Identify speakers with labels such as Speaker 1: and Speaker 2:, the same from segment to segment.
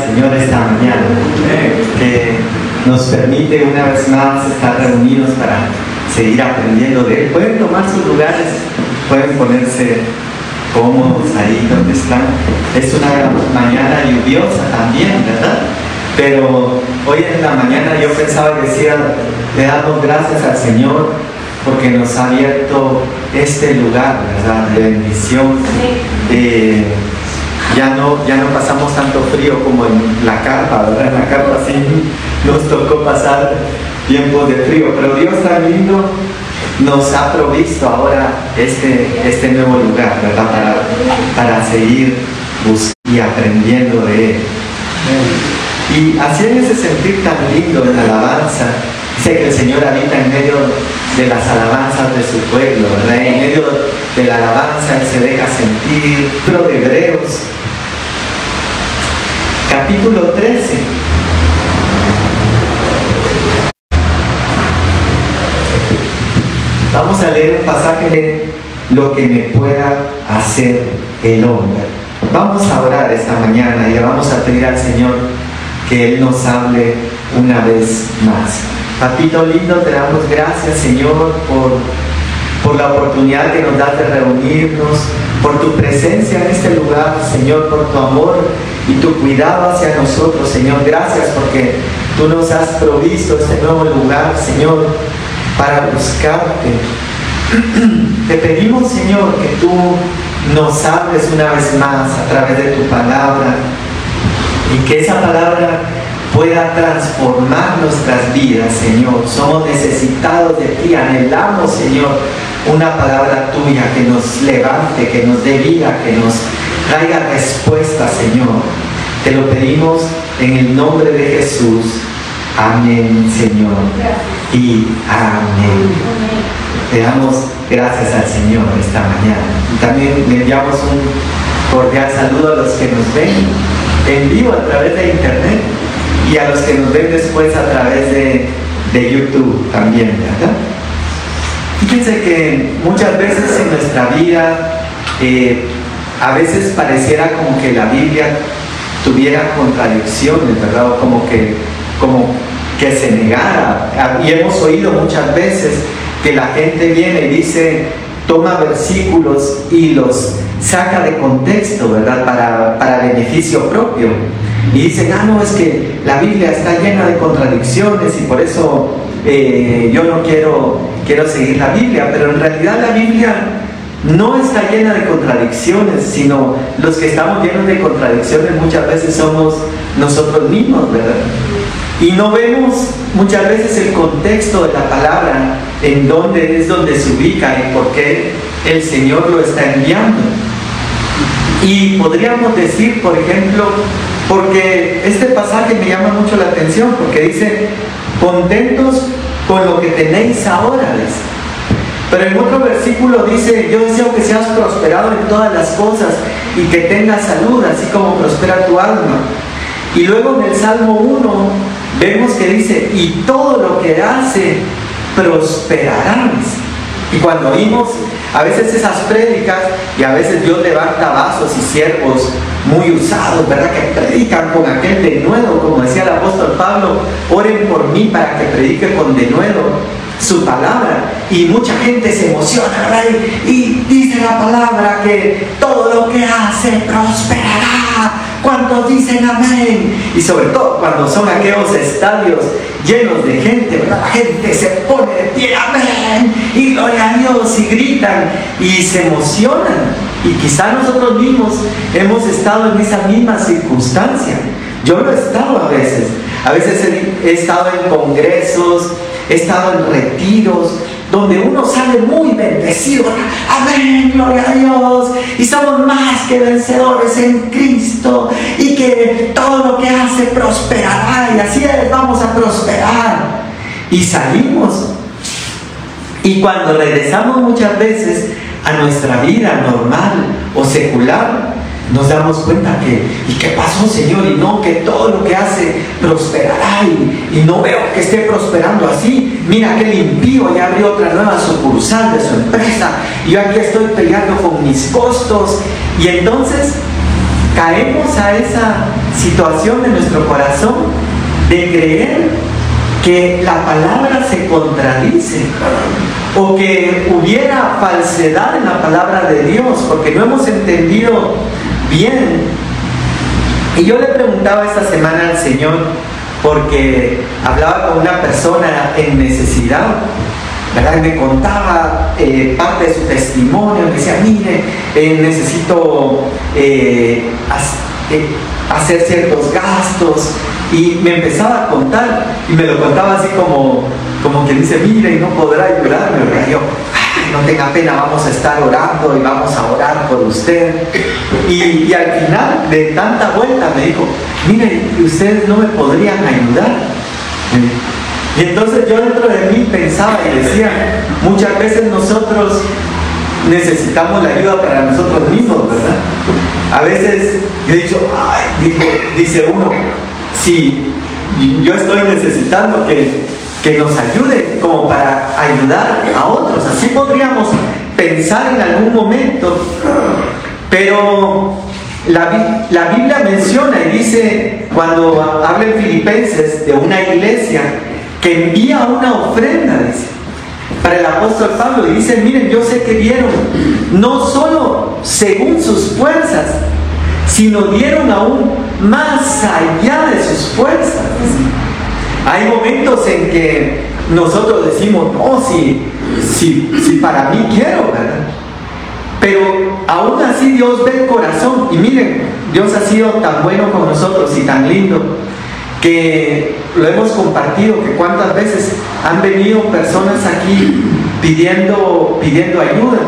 Speaker 1: al Señor esta mañana, que nos permite una vez más estar reunidos para seguir aprendiendo de Él. Pueden tomar sus lugares, pueden ponerse cómodos ahí donde están. Es una mañana lluviosa también, ¿verdad? Pero hoy en la mañana yo pensaba y decía, le damos gracias al Señor porque nos ha abierto este lugar, ¿verdad?, de bendición. Ya no pasamos tanto frío como en la carpa, ¿verdad? En la carpa sí nos tocó pasar tiempos de frío, pero Dios tan lindo nos ha provisto ahora este nuevo lugar, ¿verdad? Para seguir buscando y aprendiendo de Él. Y así en ese sentir tan lindo en la alabanza, sé que el Señor habita en medio de las alabanzas de su pueblo, ¿verdad? En medio de la alabanza Él se deja sentir. Libro de Hebreos, capítulo 13. Vamos a leer un pasaje de lo que me pueda hacer el hombre. Vamos a orar esta mañana y le vamos a pedir al Señor que Él nos hable una vez más. Papito lindo, te damos gracias, Señor, por la oportunidad que nos das de reunirnos, por tu presencia en este lugar, Señor, por tu amor y tu cuidado hacia nosotros, Señor. Gracias porque tú nos has provisto este nuevo lugar, Señor, para buscarte. Te pedimos, Señor, que tú nos hables una vez más a través de tu palabra y que esa palabra pueda transformar nuestras vidas, Señor. Somos necesitados de ti, anhelamos, Señor, una palabra tuya que nos levante, que nos dé vida, que nos traiga respuesta, Señor. Te lo pedimos en el nombre de Jesús. Amén, Señor. Y amén. Le damos gracias al Señor esta mañana. Y también le enviamos un cordial saludo a los que nos ven en vivo a través de internet y a los que nos ven después a través de YouTube también, ¿verdad? Fíjense que muchas veces en nuestra vida a veces pareciera como que la Biblia tuviera contradicciones, ¿verdad? O como que se negara. Y hemos oído muchas veces que la gente viene y dice, toma versículos y los saca de contexto, ¿verdad? Para beneficio propio. Y dicen, no, es que la Biblia está llena de contradicciones y por eso yo no quiero seguir la Biblia. Pero en realidad la Biblia no está llena de contradicciones, sino los que estamos llenos de contradicciones muchas veces somos nosotros mismos, ¿verdad? Y no vemos muchas veces el contexto de la palabra, en dónde es donde se ubica y por qué el Señor lo está enviando. Y podríamos decir, por ejemplo, porque este pasaje me llama mucho la atención, porque dice, contentos con lo que tenéis ahora, dice. Pero en otro versículo dice, yo deseo que seas prosperado en todas las cosas y que tengas salud, así como prospera tu alma. Y luego en el Salmo 1 vemos que dice, y todo lo que hace prosperará. Y cuando oímos a veces esas prédicas, y a veces Dios levanta vasos y siervos muy usados, ¿verdad?, que predican con aquel denuedo, como decía el apóstol Pablo, oren por mí para que predique con denuedo su palabra, y mucha gente se emociona, ¿verdad? Y dice la palabra que todo lo que hace prosperará. ¿Cuántos dicen amén? Y sobre todo cuando son aquellos estadios llenos de gente, ¿verdad? La gente se pone de pie, amén, y gloria a Dios, y gritan y se emocionan. Y quizá nosotros mismos hemos estado en esa misma circunstancia. Yo lo he estado a veces he estado en congresos, he estado en retiros donde uno sale muy bendecido, amén, gloria a Dios, y somos más que vencedores en Cristo, y que todo lo que hace prosperará, y así es, vamos a prosperar. Y salimos, y cuando regresamos muchas veces a nuestra vida normal o secular, nos damos cuenta que, ¿y qué pasó, Señor? Y no, que todo lo que hace prosperará, y no veo que esté prosperando así. Mira que el impío ya abrió otra nueva sucursal de su empresa, y yo aquí estoy peleando con mis costos. Y entonces caemos a esa situación de nuestro corazón de creer que la palabra se contradice o que hubiera falsedad en la palabra de Dios porque no hemos entendido bien. Y yo le preguntaba esta semana al Señor, porque hablaba con una persona en necesidad, ¿verdad? Me contaba parte de su testimonio, me decía, mire, necesito hacer ciertos gastos, y me empezaba a contar, y me lo contaba así como quien dice, mire, y no podrá ayudarme, ¿verdad? Yo, no tenga pena, vamos a estar orando y vamos a orar por usted. Y al final de tanta vuelta me dijo, mire, ustedes no me podrían ayudar. Y entonces yo dentro de mí pensaba y decía, muchas veces nosotros necesitamos la ayuda para nosotros mismos, ¿verdad? A veces yo he dicho, dice uno, si yo estoy necesitando que nos ayude como para ayudar a otros, así podríamos pensar en algún momento, pero la Biblia menciona y dice, cuando habla en Filipenses de una iglesia que envía una ofrenda, dice, para el apóstol Pablo, y dice, miren, yo sé que dieron no solo según sus fuerzas, sino dieron aún más allá de sus fuerzas. Hay momentos en que nosotros decimos, no, si para mí quiero, ¿verdad? Pero aún así Dios ve el corazón. Y miren, Dios ha sido tan bueno con nosotros y tan lindo que lo hemos compartido, que cuántas veces han venido personas aquí pidiendo ayuda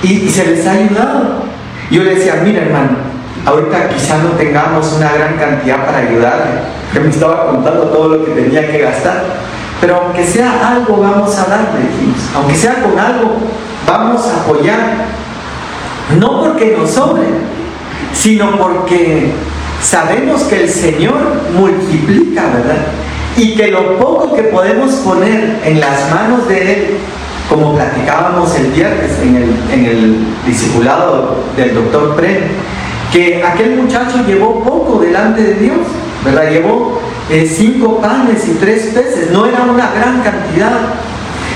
Speaker 1: y se les ha ayudado. Yo le decía, mira hermano, ahorita quizá no tengamos una gran cantidad para ayudarle, que me estaba contando todo lo que tenía que gastar, pero aunque sea algo vamos a darle, dijimos, aunque sea con algo vamos a apoyar, no porque nos sobre, sino porque sabemos que el Señor multiplica, ¿verdad? Y que lo poco que podemos poner en las manos de Él, como platicábamos el viernes en el discipulado del doctor Pren, que aquel muchacho llevó poco delante de Dios, ¿verdad? Llevó 5 panes y 3 peces, no era una gran cantidad,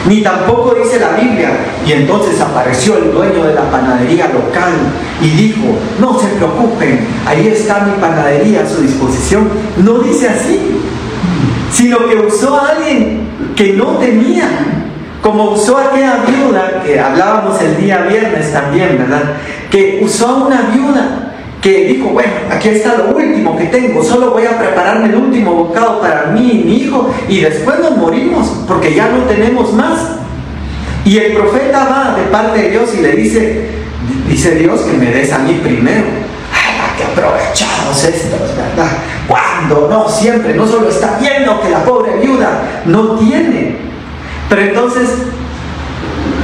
Speaker 1: ni tampoco dice la Biblia, y entonces apareció el dueño de la panadería local y dijo, no se preocupen, ahí está mi panadería a su disposición. No dice así, sino que usó a alguien que no tenía, como usó a aquella viuda, que hablábamos el día viernes también, ¿verdad? Que usó a una viuda que dijo, bueno, aquí está lo último que tengo, solo voy a prepararme el último bocado para mí y mi hijo, y después nos morimos, porque ya no tenemos más. Y el profeta va de parte de Dios y le dice Dios que me des a mí primero. ¡Ay, qué aprovechados estos, ¿verdad? ¿Cuándo? No, siempre, no solo está viendo que la pobre viuda no tiene. Pero entonces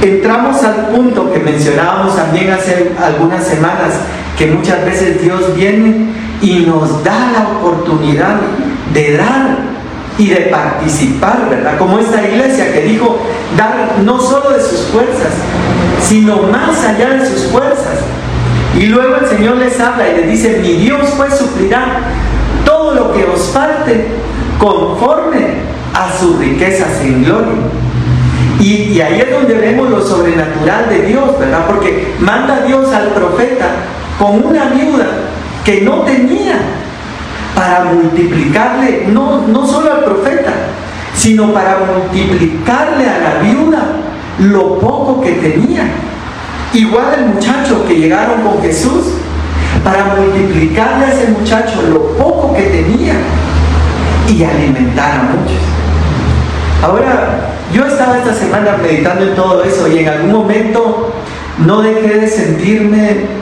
Speaker 1: entramos al punto que mencionábamos también hace algunas semanas, que muchas veces Dios viene y nos da la oportunidad de dar y de participar, ¿verdad? Como esta iglesia que dijo dar no solo de sus fuerzas, sino más allá de sus fuerzas. Y luego el Señor les habla y les dice, mi Dios pues suplirá todo lo que os falte conforme a sus riquezas en gloria. Y ahí es donde vemos lo sobrenatural de Dios, ¿verdad? Porque manda Dios al profeta con una viuda que no tenía, para multiplicarle, no solo al profeta, sino para multiplicarle a la viuda lo poco que tenía. Igual el muchacho que llegaron con Jesús, para multiplicarle a ese muchacho lo poco que tenía y alimentar a muchos. Ahora, yo estaba esta semana meditando en todo eso y en algún momento no dejé de sentirme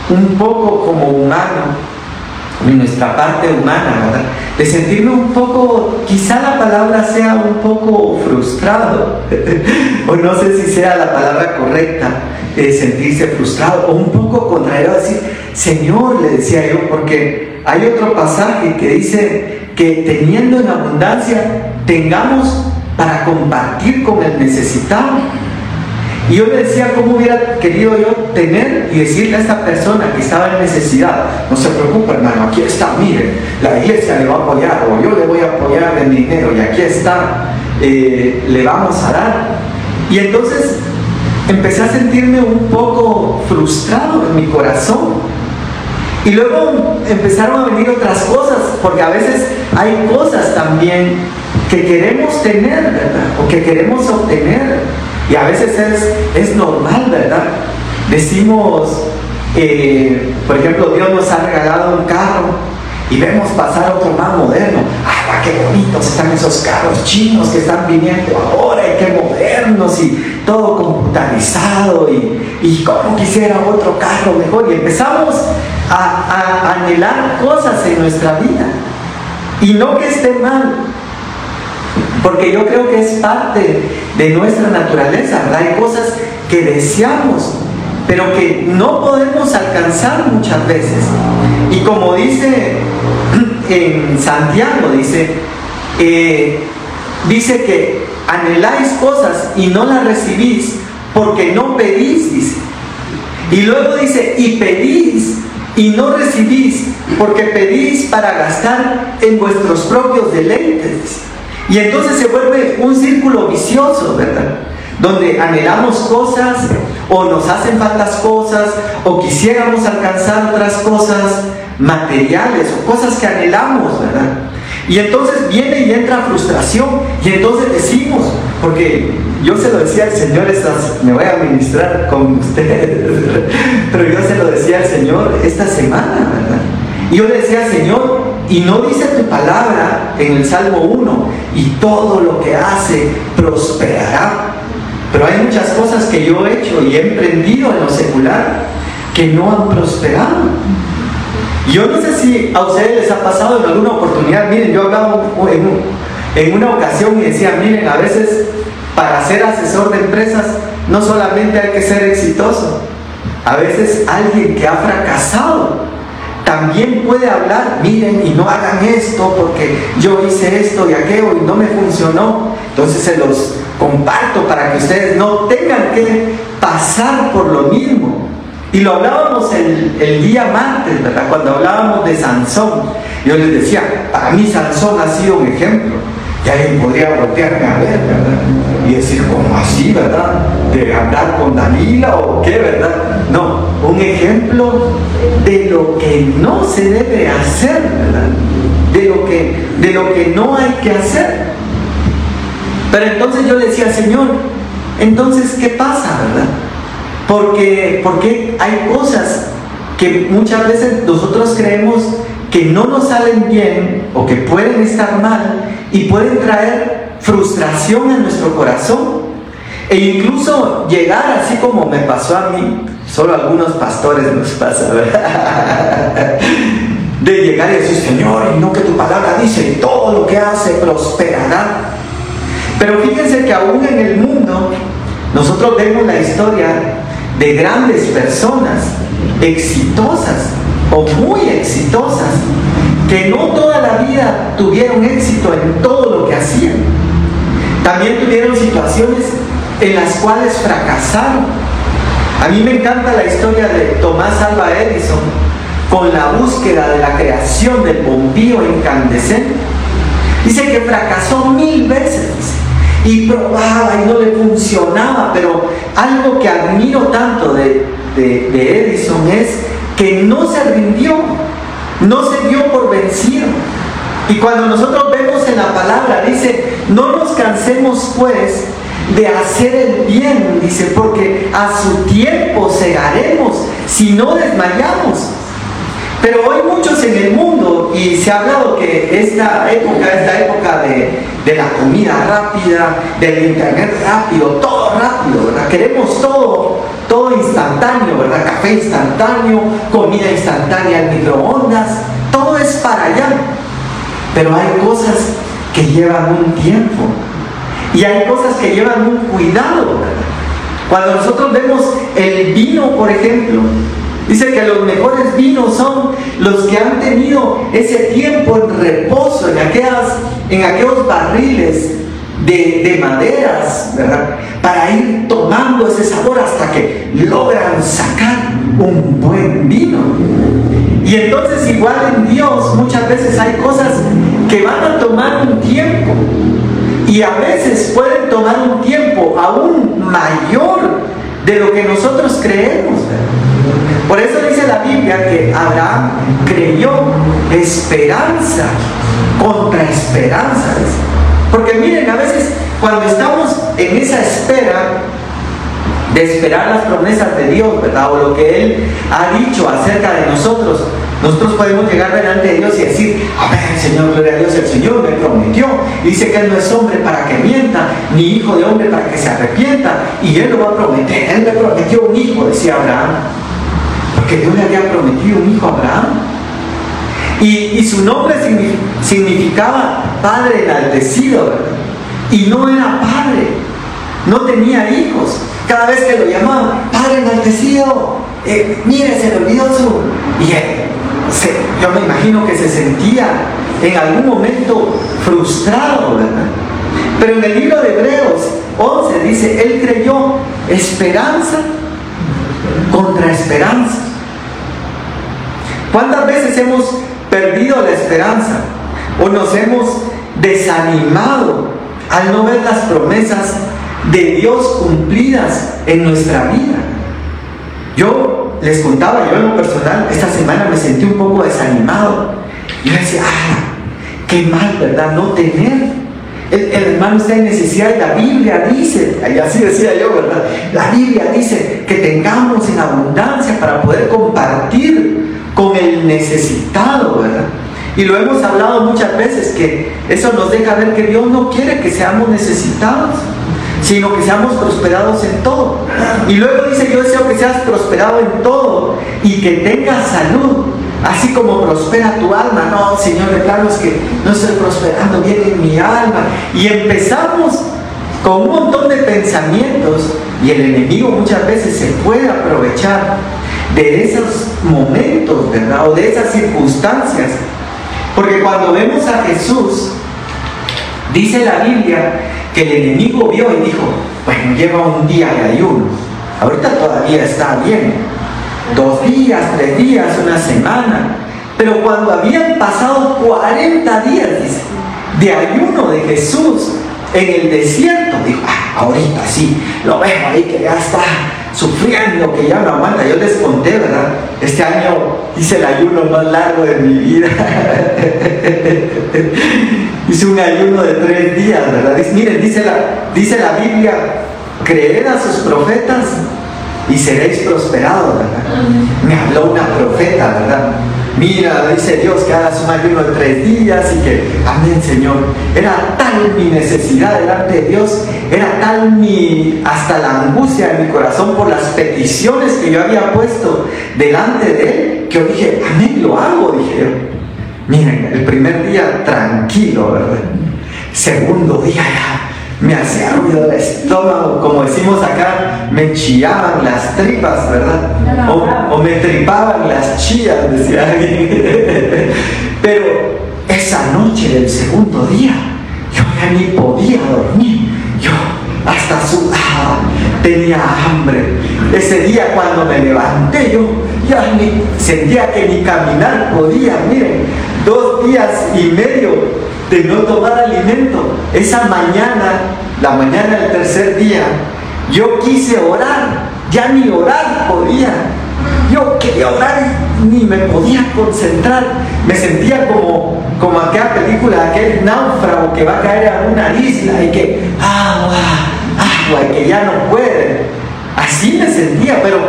Speaker 1: un poco como humano, en nuestra parte humana, ¿verdad? De sentirme un poco, quizá la palabra sea un poco frustrado, o no sé si sea la palabra correcta, sentirse frustrado, o un poco contrario, decir, Señor, le decía yo, porque hay otro pasaje que dice que teniendo en abundancia, tengamos para compartir con el necesitado. Y yo le decía cómo hubiera querido yo tener y decirle a esta persona que estaba en necesidad: no se preocupe, hermano, aquí está, mire, la iglesia le va a apoyar, o yo le voy a apoyar de mi dinero, y aquí está, le vamos a dar. Y entonces empecé a sentirme un poco frustrado en mi corazón. Y luego empezaron a venir otras cosas, porque a veces hay cosas también que queremos tener, ¿verdad? O que queremos obtener. Y a veces es normal, ¿verdad? Decimos, por ejemplo, Dios nos ha regalado un carro y vemos pasar otro más moderno. ¡Ah, qué bonitos están esos carros chinos que están viniendo ahora! Y qué modernos, y todo computarizado, y cómo quisiera otro carro mejor. Y empezamos a anhelar cosas en nuestra vida. Y no que esté mal, porque yo creo que es parte de nuestra naturaleza, ¿verdad? Hay cosas que deseamos, pero que no podemos alcanzar muchas veces. Y como dice en Santiago, dice que anheláis cosas y no las recibís porque no pedís, dice. Y luego dice, y pedís y no recibís porque pedís para gastar en vuestros propios deleites, dice. Y entonces se vuelve un círculo vicioso, ¿verdad? Donde anhelamos cosas, o nos hacen faltas cosas, o quisiéramos alcanzar otras cosas materiales, o cosas que anhelamos, ¿verdad? Y entonces viene y entra frustración, y entonces decimos, porque yo se lo decía al Señor, me voy a ministrar con ustedes, pero yo se lo decía al Señor esta semana, ¿verdad? Y yo le decía: Señor, y no dice tu palabra en el Salmo 1, y todo lo que hace prosperará. Pero hay muchas cosas que yo he hecho y he emprendido en lo secular que no han prosperado. Yo no sé si a ustedes les ha pasado en alguna oportunidad. Miren, yo hablaba en una ocasión y decía: miren, a veces para ser asesor de empresas no solamente hay que ser exitoso, a veces alguien que ha fracasado también puede hablar: miren, y no hagan esto porque yo hice esto y aquello y no me funcionó. Entonces se los comparto para que ustedes no tengan que pasar por lo mismo. Y lo hablábamos el día martes, ¿verdad? Cuando hablábamos de Sansón, yo les decía: para mí Sansón ha sido un ejemplo. Y alguien podría voltearme a ver, ¿verdad? Y decir: ¿cómo así, verdad? ¿De hablar con Dalila o qué, verdad? No, un ejemplo de lo que no se debe hacer, ¿verdad? De lo que no hay que hacer. Pero entonces yo le decía: Señor, entonces, ¿qué pasa, verdad? Porque hay cosas que muchas veces nosotros creemos que no nos salen bien o que pueden estar mal y pueden traer frustración en nuestro corazón, e incluso llegar, así como me pasó a mí, solo a algunos pastores nos pasa, ¿verdad? De llegar y decir: Señor, y no que tu palabra dice, y todo lo que hace prosperará. Pero fíjense que aún en el mundo nosotros vemos la historia de grandes personas exitosas o muy exitosas que no toda la vida tuvieron éxito en todo lo que hacían. También tuvieron situaciones en las cuales fracasaron. A mí me encanta la historia de Tomás Alva Edison con la búsqueda de la creación del bombillo incandescente. Dice que fracasó 1000 veces, y probaba y no le funcionaba, pero algo que admiro tanto de Edison es que no se rindió, no se dio por vencido. Y cuando nosotros vemos en la palabra, dice: no nos cansemos pues de hacer el bien, dice, porque a su tiempo segaremos si no desmayamos. Pero hoy muchos en el mundo, y se ha hablado que esta época de la comida rápida, del internet rápido, todo rápido, ¿verdad? Queremos todo instantáneo, ¿verdad? Café instantáneo, comida instantánea en microondas, todo es para allá. Pero hay cosas que llevan un tiempo, y hay cosas que llevan un cuidado, ¿verdad? Cuando nosotros vemos el vino, por ejemplo, dice que los mejores vinos son los que han tenido ese tiempo en reposo en aquellos barriles de maderas, ¿verdad? para ir tomando ese sabor hasta que logran sacar un buen vino. Y entonces igual en Dios muchas veces hay cosas que van a tomar un tiempo, y a veces pueden tomar un tiempo aún mayor de lo que nosotros creemos. Por eso dice la Biblia que Abraham creyó esperanza contra esperanza. Porque miren, a veces cuando estamos en esa espera de esperar las promesas de Dios, ¿verdad?, o lo que Él ha dicho acerca de nosotros, nosotros podemos llegar delante de Dios y decir: amén, Señor, gloria a Dios, el Señor me prometió. Dice que Él no es hombre para que mienta, ni hijo de hombre para que se arrepienta, y Él lo va a prometer. Él me prometió un hijo, decía Abraham, porque Dios le había prometido un hijo a Abraham. Y su nombre significaba Padre enaltecido, ¿verdad? Y no era padre, no tenía hijos. Cada vez que lo llamaban: Padre enaltecido, mire, se le olvidó su... Y él, yo me imagino que se sentía en algún momento frustrado, ¿verdad? Pero en el libro de Hebreos 11 dice: él creyó esperanza contra esperanza. ¿Cuántas veces hemos perdido la esperanza o nos hemos desanimado al no ver las promesas de Dios cumplidas en nuestra vida? Yo les contaba, yo en lo personal, esta semana me sentí un poco desanimado. Yo decía: qué mal, ¿verdad?, no tener. El hermano está en necesidad, y la Biblia dice, y así decía yo, ¿verdad?, la Biblia dice que tengamos en abundancia para poder compartir con el necesitado, ¿verdad? Y lo hemos hablado muchas veces, que eso nos deja ver que Dios no quiere que seamos necesitados, sino que seamos prosperados en todo. Y luego dice: yo deseo que seas prosperado en todo y que tengas salud, así como prospera tu alma. No, Señor, de plano es que no estoy prosperando bien en mi alma. Y empezamos con un montón de pensamientos, y el enemigo muchas veces se puede aprovechar de esos momentos, ¿verdad?, o de esas circunstancias. Porque cuando vemos a Jesús, dice la Biblia que el enemigo vio y dijo: bueno, lleva un día de ayuno, ahorita todavía está bien, 2 días, 3 días, una semana. Pero cuando habían pasado 40 días, dice, de ayuno de Jesús en el desierto, dijo: ahorita sí, lo veo ahí que ya está sufriendo, que ya no aguanta. Yo les conté, ¿verdad? Este año hice el ayuno más largo de mi vida. Hice un ayuno de 3 días, ¿verdad? Miren, dice la Biblia: creed a sus profetas y seréis prosperados, ¿verdad? Me habló una profeta, ¿verdad? Mira, dice Dios, que hagas un ayuno de 3 días y que, amén, Señor. Era tal mi necesidad delante de Dios, era tal hasta la angustia de mi corazón por las peticiones que yo había puesto delante de Él, que yo dije: amén, lo hago, dije yo. Miren, el primer día tranquilo, ¿verdad? Segundo día ya me hacía ruido el estómago, como decimos acá, me chillaban las tripas, ¿verdad? O me tripaban las chillas, decía alguien. Pero esa noche del segundo día, yo ya ni podía dormir, yo hasta sudaba, tenía hambre. Ese día cuando me levanté, yo ya ni sentía que ni caminar podía. Miren, 2 días y medio de no tomar alimento. Esa mañana, la mañana del tercer día, yo quise orar, ya ni orar podía. Yo quería orar y ni me podía concentrar. Me sentía como aquella película, aquel náufrago que va a caer a una isla y que agua, y que ya no puede. Así me sentía. Pero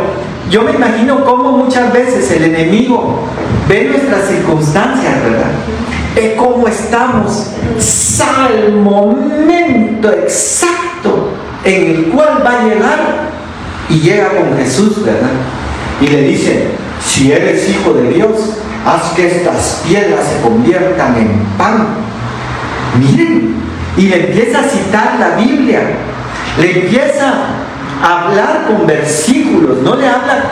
Speaker 1: yo me imagino cómo muchas veces el enemigo ve nuestras circunstancias, ¿verdad? Ve cómo estamos, sabe el momento exacto en el cual va a llegar, y llega con Jesús, ¿verdad? Y le dice: si eres hijo de Dios, haz que estas piedras se conviertan en pan. Miren, y le empieza a citar la Biblia, le empieza a hablar con versículos, no le habla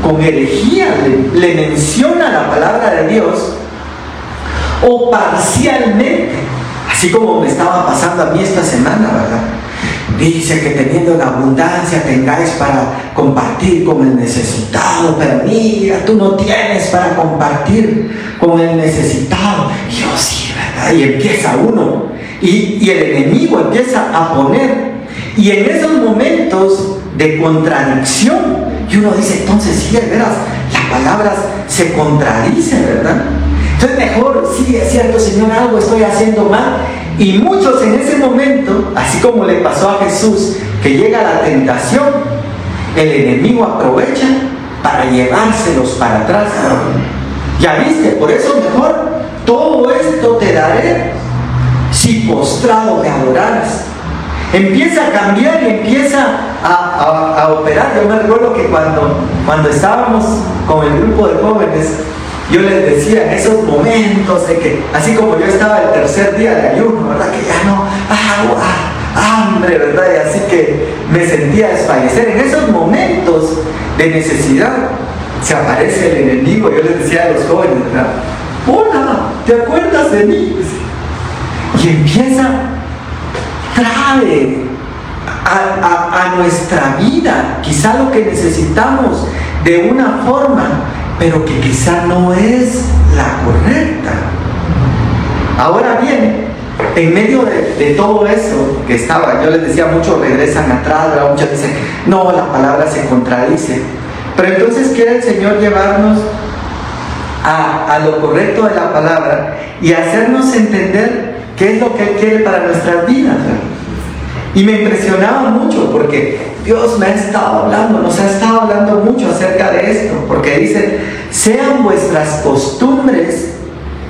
Speaker 1: con herejía, le menciona la palabra de Dios, o parcialmente, así como me estaba pasando a mí esta semana, ¿verdad?
Speaker 2: Dice que teniendo en abundancia tengáis para compartir con el necesitado, pero mira, tú no tienes para compartir con el necesitado. Y yo sí, ¿verdad? Y empieza uno, y el enemigo empieza a poner, y en esos momentos de contradicción, y uno dice, entonces sí, de veras, las palabras se contradicen, ¿verdad? Entonces mejor, sí, es cierto, Señor, algo estoy haciendo mal. Y muchos en ese momento, así como le pasó a Jesús, que llega la tentación, el enemigo aprovecha para llevárselos para atrás. Ya viste, por eso mejor, todo esto te daré si postrado me adoraras. Empieza a cambiar y empieza a operar. Yo me recuerdo que cuando estábamos con el grupo de jóvenes, yo les decía en esos momentos de que, así como yo estaba el tercer día de ayuno, ¿verdad? Que ya no, hambre, ¿verdad? Y así que me sentía desfallecer. En esos momentos de necesidad se aparece el enemigo. Yo les decía a los jóvenes, ¿verdad? Hola, ¿te acuerdas de mí? Y empieza, trae a nuestra vida quizá lo que necesitamos de una forma, pero que quizá no es la correcta. Ahora bien, en medio de todo eso que estaba, yo les decía, muchos regresan atrás, ¿verdad? Muchos dicen, no, la palabra se contradice. Pero entonces quiere el Señor llevarnos a lo correcto de la palabra y hacernos entender qué es lo que Él quiere para nuestras vidas, ¿verdad? Y me impresionaba mucho porque Dios me ha estado hablando, nos ha estado hablando mucho acerca de esto, porque dice, sean vuestras costumbres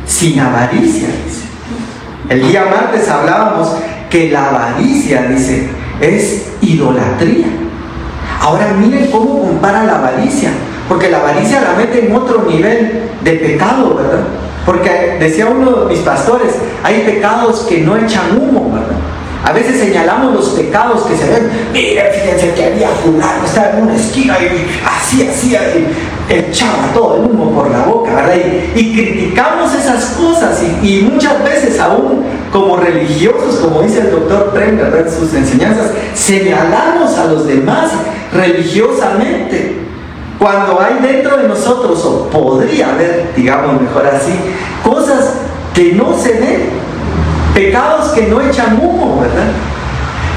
Speaker 2: sin avaricia, dice. El día martes hablábamos que la avaricia, dice, es idolatría. Ahora miren cómo compara la avaricia, porque la avaricia la mete en otro nivel de pecado, ¿verdad? Porque decía uno de mis pastores, hay pecados que no echan humo, ¿verdad? A veces señalamos los pecados que se ven. Miren, fíjense que había fulano, estaba en una esquina y así, y echaba todo el humo por la boca, ¿verdad? Y criticamos esas cosas y muchas veces aún como religiosos, como dice el doctor Prem, ¿verdad? En sus enseñanzas, señalamos a los demás religiosamente, cuando hay dentro de nosotros, o podría haber, digamos mejor así, cosas que no se ven. Pecados que no echan humo, ¿verdad?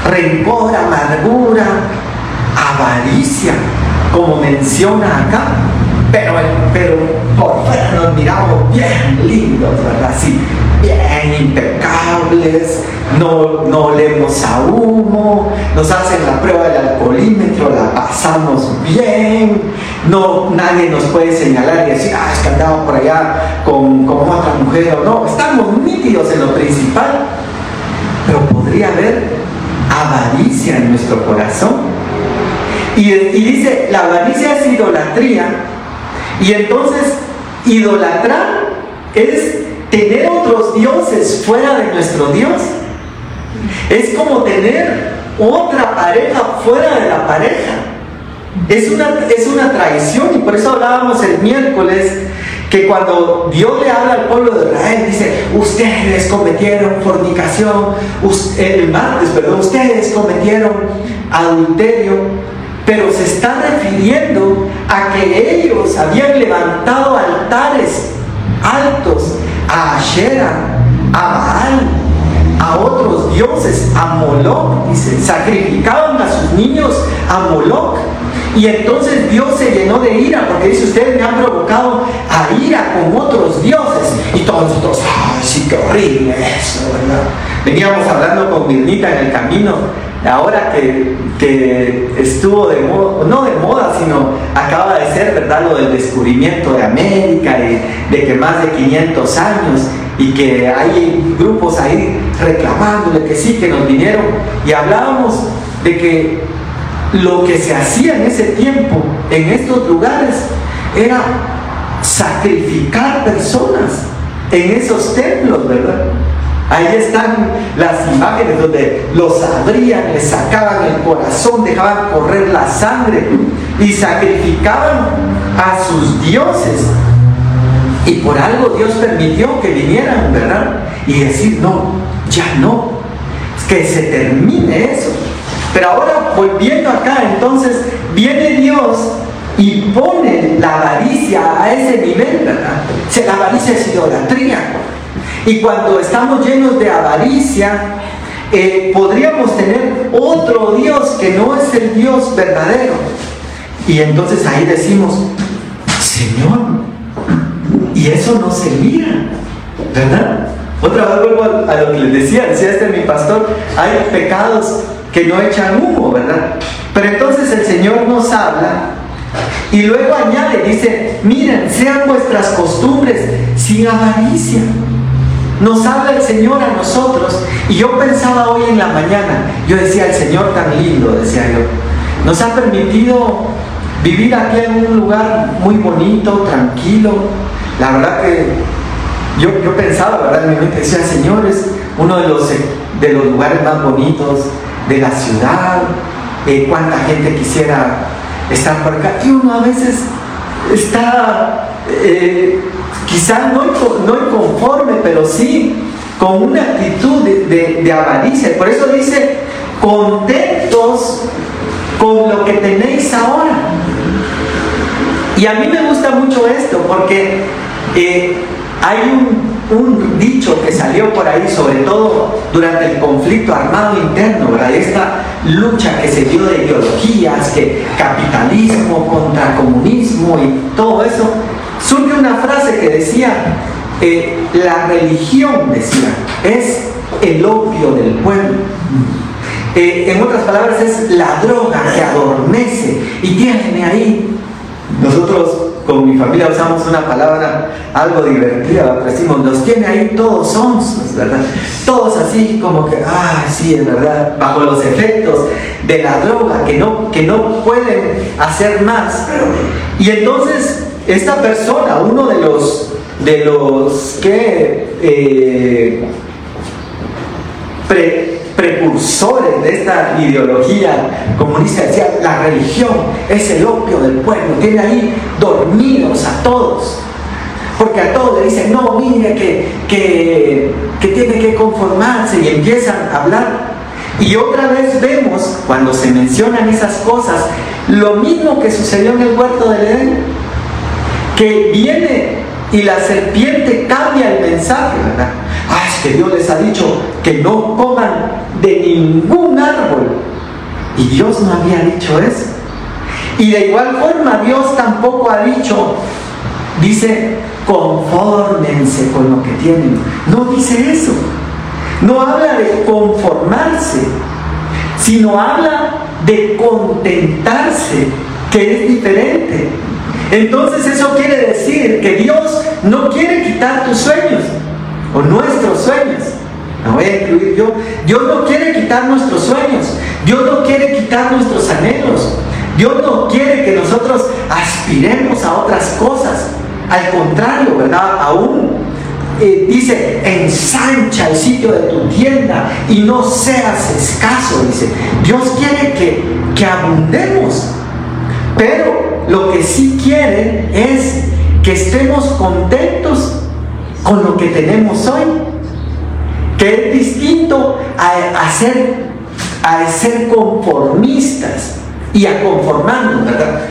Speaker 2: Rencor, amargura, avaricia, como menciona acá. Pero por fuera nos miramos bien lindos, ¿verdad? Así, bien impecables, no olemos a humo, nos hacen la prueba del alcoholímetro, la pasamos bien, nadie nos puede señalar y decir, es que andaba por allá con otra mujer o no, estamos nítidos en lo principal, pero podría haber avaricia en nuestro corazón. Y dice, la avaricia es idolatría. Y entonces, idolatrar es tener otros dioses fuera de nuestro Dios. Es como tener otra pareja fuera de la pareja. Es una traición, y por eso hablábamos el miércoles que cuando Dios le habla al pueblo de Israel, dice, ustedes cometieron fornicación, el martes, perdón, ustedes cometieron adulterio. Pero se está refiriendo a que ellos habían levantado altares altos a Ashera, a Baal, a otros dioses, a Moloch, dice, sacrificaban a sus niños a Moloch. Y entonces Dios se llenó de ira, porque dice, ustedes me han provocado a ira con otros dioses. Y todos nosotros, ¡ay, sí, qué horrible eso!, ¿verdad? Veníamos hablando con Mirnita en el camino, ahora que estuvo de moda, no de moda, sino acaba de ser, ¿verdad?, lo del descubrimiento de América, de que más de 500 años, y que hay grupos ahí reclamándole que sí, que nos vinieron, y hablábamos de que lo que se hacía en ese tiempo, en estos lugares, era sacrificar personas en esos templos, ¿verdad? Ahí están las imágenes donde los abrían, les sacaban el corazón, dejaban correr la sangre y sacrificaban a sus dioses. Y por algo Dios permitió que vinieran, ¿verdad? Y decir, no, ya no, que se termine eso. Pero ahora, volviendo acá, entonces, viene Dios y pone la avaricia a ese nivel, ¿verdad? O sea, la avaricia es idolatría. Y cuando estamos llenos de avaricia, podríamos tener otro Dios que no es el Dios verdadero. Y entonces ahí decimos, Señor, y eso no se mira, ¿verdad? Otra vez vuelvo a lo que les decía mi pastor, hay pecados que no echan humo, ¿verdad? Pero entonces el Señor nos habla y luego añade, dice, miren, sean vuestras costumbres sin avaricia. Nos habla el Señor a nosotros. Y yo pensaba hoy en la mañana, yo decía, el Señor tan lindo, decía yo, nos ha permitido vivir aquí en un lugar muy bonito, tranquilo. La verdad que yo pensaba, ¿verdad? En mi mente decía, Señor, es uno de los lugares más bonitos de la ciudad. Cuánta gente quisiera estar por acá. Y uno a veces está quizás no inconforme, pero sí con una actitud de avaricia. Por eso dice, contentos con lo que tenéis ahora. Y a mí me gusta mucho esto, porque hay un dicho que salió por ahí, sobre todo durante el conflicto armado interno, ¿verdad? Esta lucha que se dio de ideologías, que capitalismo contra comunismo y todo eso, surge una frase que decía, la religión, decía, es el opio del pueblo. En otras palabras, es la droga que adormece y tiene ahí. Nosotros con mi familia usamos una palabra algo divertida, decimos, los tiene ahí todos sonsos, ¿verdad? Todos así como que, sí, es verdad, bajo los efectos de la droga, que no pueden hacer más. Y entonces esta persona, uno de los precursores de esta ideología comunista, decía, la religión es el opio del pueblo, tiene ahí dormidos a todos, porque a todos le dicen, no, mire que tiene que conformarse, y empiezan a hablar. Y otra vez vemos, cuando se mencionan esas cosas, lo mismo que sucedió en el huerto del Edén, que viene y la serpiente cambia el mensaje, ¿verdad? Es que Dios les ha dicho que no coman de ningún árbol, y Dios no había dicho eso. Y de igual forma Dios tampoco ha dicho, dice, confórmense con lo que tienen. No dice eso, no habla de conformarse, sino habla de contentarse, que es diferente. Entonces eso quiere decir que Dios no quiere quitar tus sueños o nuestros sueños. Me voy a incluir yo. Dios no quiere quitar nuestros sueños. Dios no quiere quitar nuestros anhelos. Dios no quiere que nosotros aspiremos a otras cosas. Al contrario, ¿verdad? Aún dice, ensancha el sitio de tu tienda y no seas escaso. Dice, Dios quiere que abundemos. Pero lo que sí quiere es que estemos contentos con lo que tenemos hoy, que es distinto a ser conformistas y a conformarnos, ¿verdad?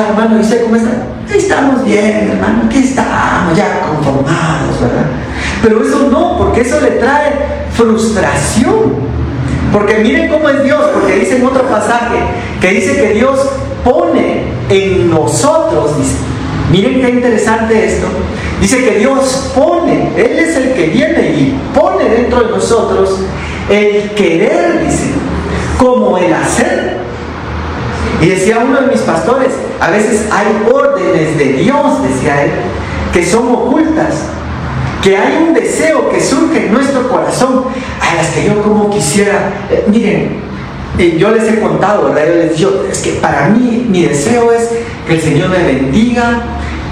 Speaker 2: Hermano, ¿y usted cómo está? Estamos bien, hermano, aquí estamos ya conformados, ¿verdad? Pero eso no, porque eso le trae frustración. Porque miren cómo es Dios, porque dice en otro pasaje, que dice que Dios pone en nosotros, dice, miren qué interesante esto, dice que Dios pone, Él es el que viene y pone dentro de nosotros el querer, dice, como el hacer. Y decía uno de mis pastores, a veces hay órdenes de Dios, decía él, que son ocultas, que hay un deseo que surge en nuestro corazón, a las que yo como quisiera, miren, yo les he contado, ¿verdad? Yo les he dicho, es que para mí, mi deseo es que el Señor me bendiga,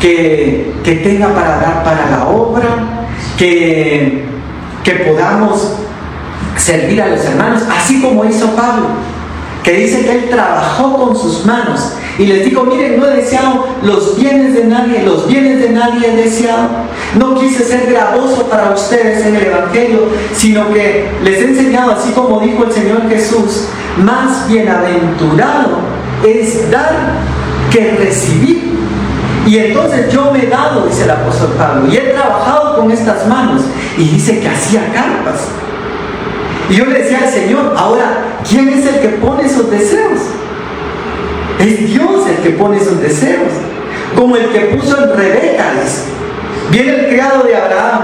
Speaker 2: que tenga para dar para la obra, que podamos servir a los hermanos, así como hizo Pablo, que dice que él trabajó con sus manos y les dijo, miren, no he deseado los bienes de nadie he deseado, No quise ser gravoso para ustedes en el Evangelio, sino que les he enseñado, así como dijo el Señor Jesús, más bienaventurado es dar que recibir. Y entonces yo me he dado, dice el apóstol Pablo, y he trabajado con estas manos. Y dice que hacía carpas. Y yo le decía al Señor, ahora, ¿quién es el que pone esos deseos? Es Dios el que pone esos deseos. Como el que puso en Rebeca, dice. Viene el criado de Abraham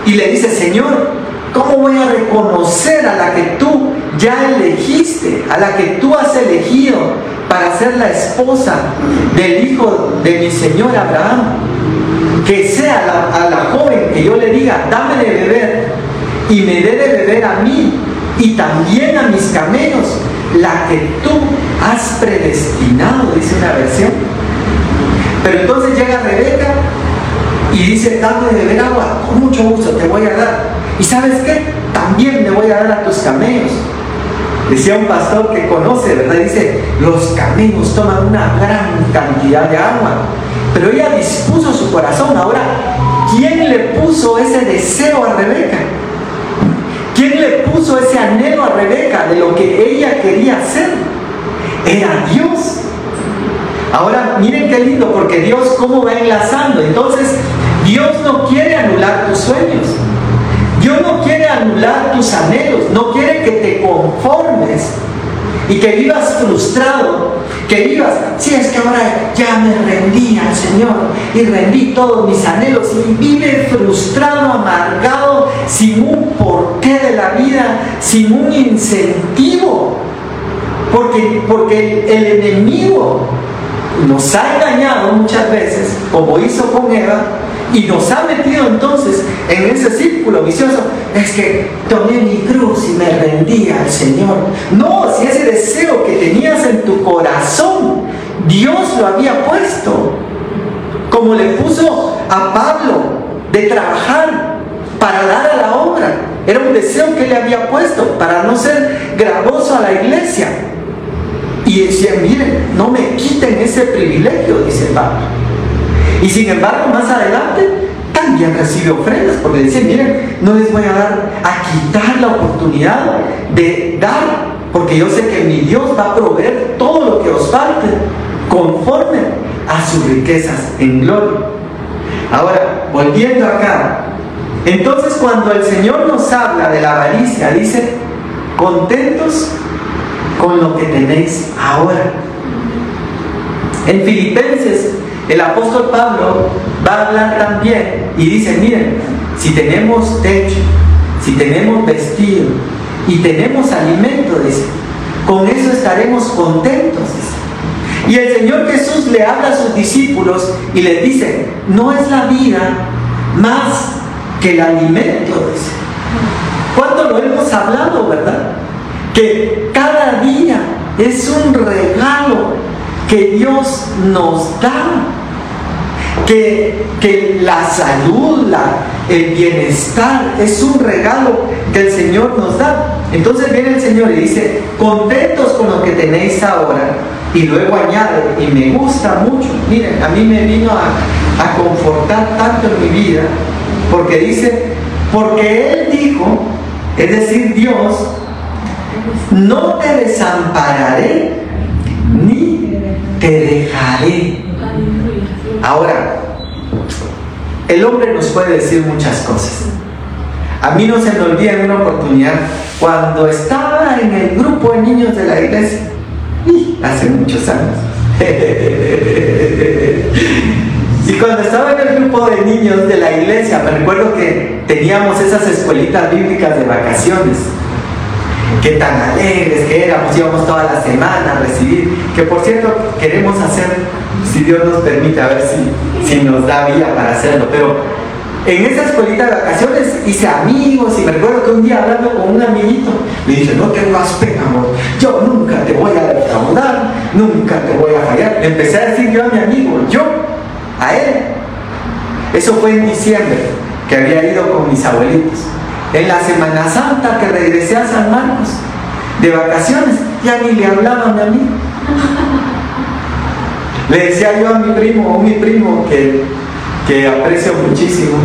Speaker 2: y le dice, Señor, ¿cómo voy a reconocer a la que tú ya elegiste, a la que tú has elegido para ser la esposa del hijo de mi señor Abraham? Que sea a la joven que yo le diga, dame de beber, y me dé de beber a mí y también a mis camellos, la que tú has predestinado, dice una versión. Pero entonces llega Rebeca y dice, dame de beber agua, con mucho gusto te voy a dar. ¿Y sabes qué? También le voy a dar a tus camellos. Decía un pastor que conoce, ¿verdad? Dice, los camellos toman una gran cantidad de agua. Pero ella dispuso su corazón. Ahora, ¿quién le puso ese deseo a Rebeca? ¿Quién le puso ese anhelo a Rebeca de lo que ella quería hacer? Era Dios. Ahora, miren qué lindo, porque Dios cómo va enlazando. Entonces, Dios no quiere anular tus sueños. Dios no quiere anular tus anhelos. No quiere que te conformes y que vivas frustrado, que vivas, si es que ahora ya me rendí al Señor y rendí todos mis anhelos, y vive frustrado, amargado, sin un porqué de la vida, sin un incentivo, porque el enemigo nos ha engañado muchas veces, como hizo con Eva, y nos ha metido entonces en ese círculo vicioso. Es que tomé mi cruz y me rendí al Señor. No, si ese deseo que tenías en tu corazón, Dios lo había puesto, como le puso a Pablo, de trabajar para dar a la obra. Era un deseo que le había puesto para no ser gravoso a la iglesia. Y decía, miren, no me quiten ese privilegio, dice Pablo. Y sin embargo, más adelante, también recibe ofrendas, porque dice, miren, no les voy a quitar la oportunidad de dar, porque yo sé que mi Dios va a proveer todo lo que os falte, conforme a sus riquezas en gloria. Ahora, volviendo acá, entonces cuando el Señor nos habla de la avaricia, dice, contentos con lo que tenéis ahora. En Filipenses, el apóstol Pablo va a hablar también y dice, miren, si tenemos techo, si tenemos vestido y tenemos alimento, dice, con eso estaremos contentos, dice. Y el Señor Jesús le habla a sus discípulos y les dice, no es la vida más que el alimento, dice. ¿Cuánto lo hemos hablado, verdad? Que cada día es un regalo que Dios nos da, que la salud, el bienestar es un regalo que el Señor nos da. Entonces viene el Señor y dice, contentos con lo que tenéis ahora, y luego añade, y me gusta mucho, miren, a mí me vino a confortar tanto en mi vida, porque dice, porque Él dijo, es decir, Dios, no te desampararé ni te dejaré. Ahora, el hombre nos puede decir muchas cosas. A mí no se me olvida en una oportunidad, cuando estaba en el grupo de niños de la iglesia, hace muchos años, y cuando estaba en el grupo de niños de la iglesia, me recuerdo que teníamos esas escuelitas bíblicas de vacaciones, que tan alegres que éramos, íbamos toda la semana a recibir, que por cierto queremos hacer, si Dios nos permite, a ver si nos da vía para hacerlo. Pero en esa escuelita de vacaciones hice amigos, y me recuerdo que un día hablando con un amiguito, le dije, no tengas pena, amor, yo nunca te voy a defraudar, nunca te voy a fallar. Le empecé a decir yo a mi amigo, yo a él. Eso fue en diciembre, que había ido con mis abuelitos. En la Semana Santa que regresé a San Marcos de vacaciones, ya ni le hablaban a mí. Le decía yo a mi primo que que aprecio muchísimo,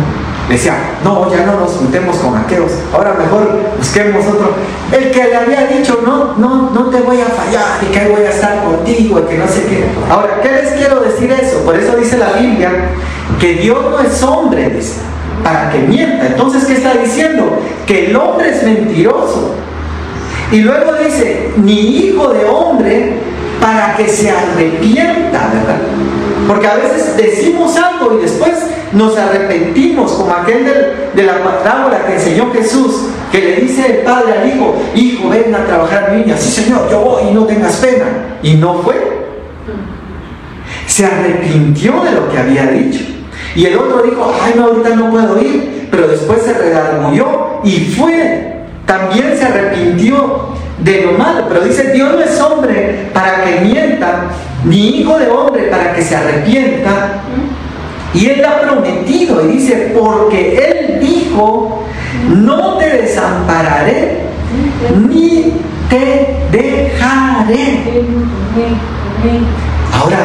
Speaker 2: decía, no, ya no nos juntemos con aquellos, ahora mejor busquemos otro. El que le había dicho, no te voy a fallar, y que ahí voy a estar contigo, y que no sé qué. Ahora, ¿qué les quiero decir eso? Por eso dice la Biblia, que Dios no es hombre, dice, para que mienta. Entonces, ¿qué está diciendo? Que el hombre es mentiroso. Y luego dice, ni hijo de hombre, para que se arrepienta, ¿verdad? Porque a veces decimos algo y después nos arrepentimos, como aquel de la parábola que enseñó Jesús, que le dice el padre al hijo, hijo, ven a trabajar a mi niña. Sí, Señor, yo voy y no tengas pena. Y no fue. Se arrepintió de lo que había dicho. Y el otro dijo, ay, no, ahorita no puedo ir. Pero después se redarguyó y fue. También se arrepintió de lo malo. Pero dice, Dios no es hombre para que mienta, ni hijo de hombre para que se arrepienta. Y Él ha prometido, y dice, porque Él dijo, no te desampararé, ni te dejaré. Ahora,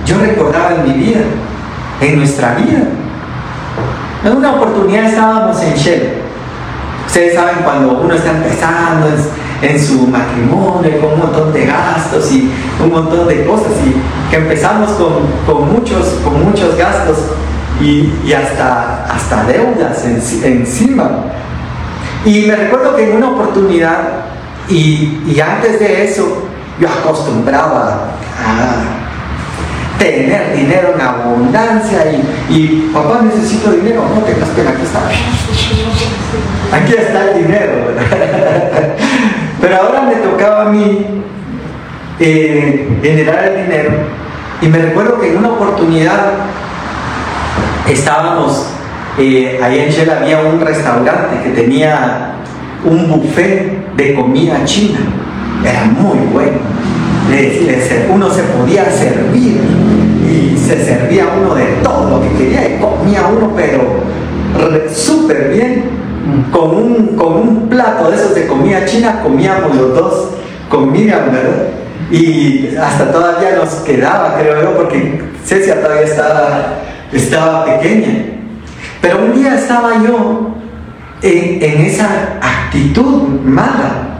Speaker 2: yo recordaba en mi vida, en nuestra vida, en una oportunidad estábamos en Shell. Ustedes saben cuando uno está empezando en su matrimonio, con un montón de gastos y un montón de cosas, y que empezamos con muchos gastos y hasta deudas encima. Y me recuerdo que en una oportunidad, y antes de eso, yo acostumbraba a tener dinero en abundancia y papá, necesito dinero, no tengas pena, aquí está el dinero. Pero ahora me tocaba a mí generar el dinero, y me recuerdo que en una oportunidad estábamos ahí en Shell, había un restaurante que tenía un buffet de comida china, era muy bueno. Uno se podía servir y se servía uno de todo lo que quería y comía uno, pero súper bien. Con un plato de esos de comida china comíamos los dos con Miriam, ¿verdad? Y hasta todavía nos quedaba, creo yo, porque Cecia todavía estaba pequeña. Pero un día estaba yo en esa actitud mala.